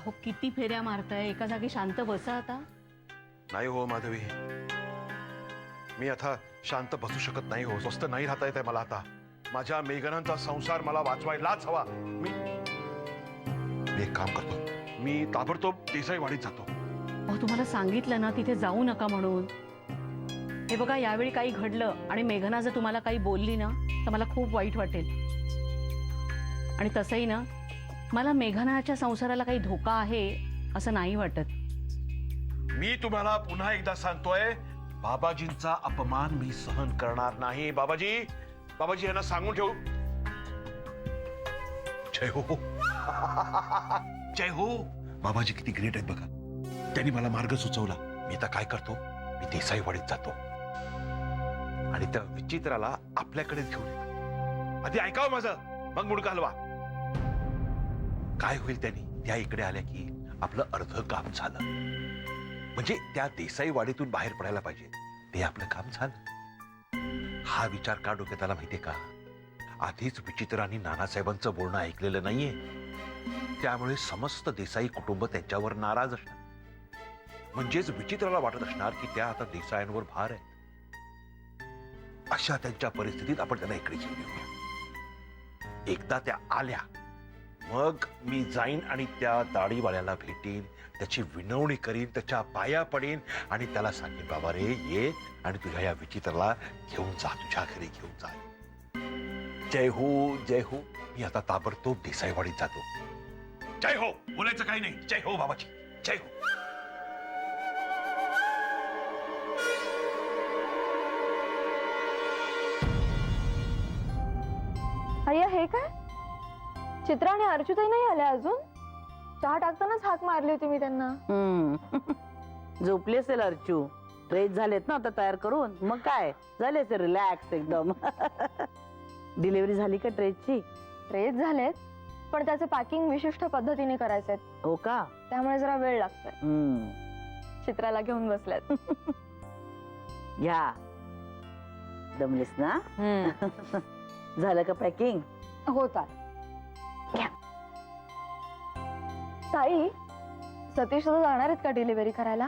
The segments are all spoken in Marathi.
अहो किती फेऱ्या मारताय, एका जागी शांत बसा आता. नाही हो माधवी, मी आता शांत बसू शकत नाही हो. स्वस्त नाही राहता येत आहे मला आता. माझ्या मेघनांचा संसार मला वाचवायलाच हवा. मी एक काम करतो, मी ताबडतोब देसाईवाडीत जातो. अहो तुम्हाला सांगितलं ना तिथे जाऊ नका म्हणून. हे बघा, यावेळी काही घडलं आणि मेघना जर तुम्हाला काही बोलली ना तर मला खूप वाईट वाटेल. आणि तसंही ना, मला मेघनाच्या संसाराला काही धोका आहे असं नाही वाटत. मी तुम्हाला पुन्हा एकदा सांगतोय, बाबाजींचा अपमान मी सहन करणार नाही. बाबाजी, बाबाजी यांना सांगून ठेवू. जय हो. जय हो. बाबाजी किती ग्रेट आहेत बघा. त्यांनी मला मार्ग सुचवला. मी आता काय करतो, मी देसाईवाडीत जातो आणि त्या विचित्राला आपल्याकडे घेऊन येतो. आधी ऐकावं माझं, मग मुडका हलवा. काय होईल त्यांनी त्या इकडे आल्या की आपलं अर्ध काम झालं. म्हणजे त्या देसाईवाडीतून बाहेर पडायला पाहिजे, ते आपलं काम झालं. हा विचार का डोक्यात आला माहितीये का? आधीच विचित्रांनी नानासाहेबांचं बोलणं ऐकलेलं नाहीये. त्यामुळे समस्त देसाई कुटुंब त्यांच्यावर नाराज असणार. म्हणजेच विचित्राला वाटत असणार की त्या आता देसायांवर भार आहे. अशा त्यांच्या परिस्थितीत आपण त्यांना इकडे घेऊन येऊया. एकदा त्या आल्या मग मी जाईन आणि त्या दाढीवाल्याला भेटीन, त्याची विनवणी करीन, त्याच्या पाया पडेन आणि त्याला सांगेन, बाबा रे ये आणि तुझ्या या विचित्राला घेऊन जा, तुझ्या घरी घेऊन जा. जय हो, जय हो. मी आता ताबडतोब देसाईवाडीत जातो. जय हो बोलायचं काही नाही. जय हो बाबाजी, जय हो. अय्या, हे काय? चित्रा आणि अर्जुताई नाही आल्या अजून? चहा टाकतानाच हाक मारली होती मी त्यांना. झोपली असेल अर्चू. ट्रेस झालेत ना आता तयार करून, मग काय झाले असेल रिलॅक्स एकदम. डिलिव्हरी झाली का ट्रेसची? ट्रेस झालेत, पण त्याचे पॅकिंग विशिष्ट पद्धतीने करायचे. हो का? त्यामुळे जरा वेळ लागतोय. चित्राला घेऊन बसल्यात. या दमलीस ना? झालं का पॅकिंग? होता. ताई, सतीश जाणार आहेत का डिलिव्हरी करायला?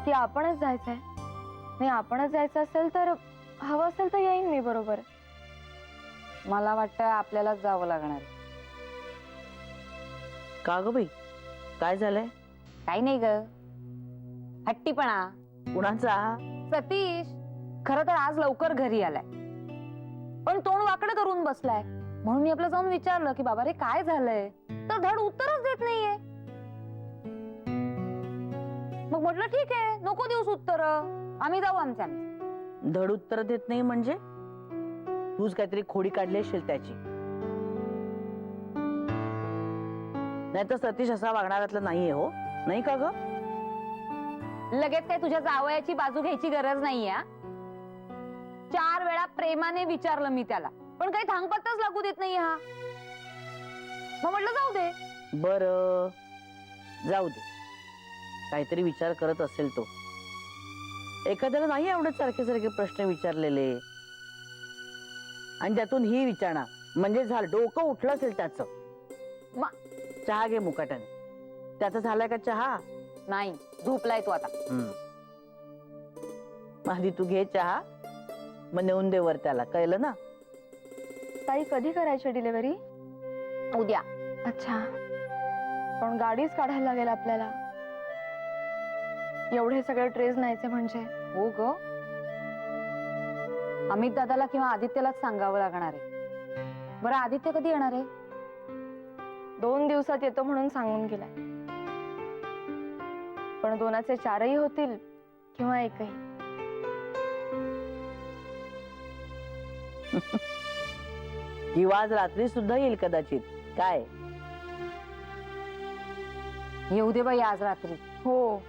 की आपणच जायचंय? नाही, आपणच जायचं असेल तर हवं असेल तर येईन मी बरोबर. मला वाटतं आपल्यालाच जावं लागणार. का ग बाई, काय झालंय? काही नाही ग, हट्टीपणा. कुणाचा? सतीश खरं तर आज लवकर घरी आलाय, पण तोंड वाकडं करून बसलाय. म्हणून मी आपलं जाऊन विचारलं की बाबा रे काय झालंय, तर धड उत्तरच देत नाहीये. मग म्हटलं ठीक आहे, नको देऊस उत्तर, आम्ही जाऊ आमच्या. धड उत्तर देत नाही म्हणजे? तूच काहीतरी खोडी काढली असेल त्याची. नाही तर सतीश असा वागणाऱ्यातला नाहीये. हो नाही का ग? लगेच काय तुझ्या जावयाची बाजू घ्यायची गरज नाहीये. 4 वेळा प्रेमाने विचारलं मी त्याला, पण काही थांगपत्ताच लागू देत नाही हा. मग म्हटलं जाऊ दे. बर, जाऊ दे. काहीतरी विचार करत असेल तो. एखाद्याला नाही आवडत सारखे सारखे प्रश्न विचारलेले, आणि त्यातून ही विचारणा म्हणजे झालं, डोकं उठलं असेल त्याचं. चहा घे मुकाट्याने. त्याचा झालाय का चहा? नाही, झोपलाय तो आता. आधी तू घे चहा, मग नेऊन दे वर त्याला, कळलं ना? ताई, कधी करायची डिलिव्हरी? उद्या. अच्छा, पण गाडीच काढायला लागेल आपल्याला. एवढे सगळे ट्रेस न्यायचे म्हणजे. हो ग, अमित दादाला किंवा आदित्यलाच सांगावं लागणार आहे. बरं, आदित्य कधी येणार आहे? 2 दिवसात येतो म्हणून सांगून गेलाय. पण 2चे 4ही होतील किंवा एकही. किंवा आज रात्री सुद्धा येईल कदाचित. काय येऊ दे बाई आज रात्री. हो,